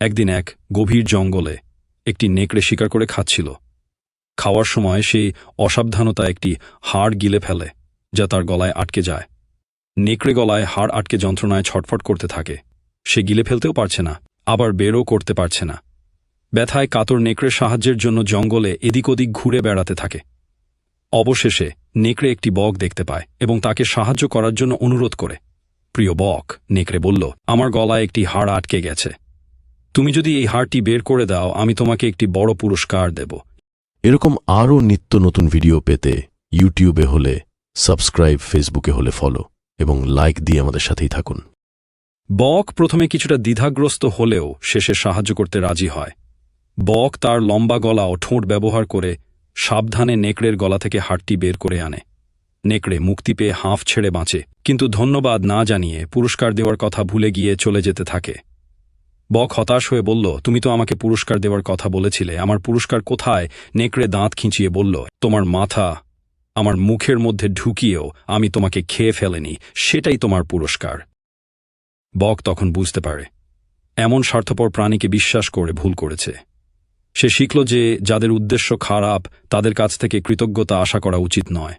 একদিন এক গভীর জঙ্গলে একটি নেকড়ে শিকার করে খাচ্ছিল। খাওয়ার সময় সেই অসাবধানতা একটি হাড় গিলে ফেলে, যা তার গলায় আটকে যায়। নেকড়ে গলায় হাড় আটকে যন্ত্রণায় ছটফট করতে থাকে। সে গিলে ফেলতেও পারছে না, আবার বেরও করতে পারছে না। ব্যথায় কাতর নেকড়ে সাহায্যের জন্য জঙ্গলে এদিক ওদিক ঘুরে বেড়াতে থাকে। অবশেষে নেকড়ে একটি বক দেখতে পায় এবং তাকে সাহায্য করার জন্য অনুরোধ করে। প্রিয় বক, নেকড়ে বলল, আমার গলায় একটি হাড় আটকে গেছে। তুমি যদি এই হাড়টি বের করে দাও, আমি তোমাকে একটি বড় পুরস্কার দেব। এরকম আরও নিত্য নতুন ভিডিও পেতে ইউটিউবে হলে সাবস্ক্রাইব, ফেসবুকে হলে ফলো এবং লাইক দিয়ে আমাদের সাথেই থাকুন। বক প্রথমে কিছুটা দ্বিধাগ্রস্ত হলেও শেষে সাহায্য করতে রাজি হয়। বক তার লম্বা গলা ও ঠোঁট ব্যবহার করে সাবধানে নেকড়ের গলা থেকে হাড়টি বের করে আনে। নেকড়ে মুক্তি পেয়ে হাঁফ ছেড়ে বাঁচে, কিন্তু ধন্যবাদ না জানিয়ে পুরস্কার দেওয়ার কথা ভুলে গিয়ে চলে যেতে থাকে। বক হতাশ হয়ে বলল, তুমি তো আমাকে পুরস্কার দেওয়ার কথা বলেছিলে, আমার পুরস্কার কোথায়? নেকড়ে দাঁত খিঁচিয়ে বলল, তোমার মাথা আমার মুখের মধ্যে ঢুকিয়েও আমি তোমাকে খেয়ে ফেলেনি, সেটাই তোমার পুরস্কার। বক তখন বুঝতে পারে এমন স্বার্থপর প্রাণীকে বিশ্বাস করে ভুল করেছে। সে শিখল যে যাদের উদ্দেশ্য খারাপ তাদের কাছ থেকে কৃতজ্ঞতা আশা করা উচিত নয়।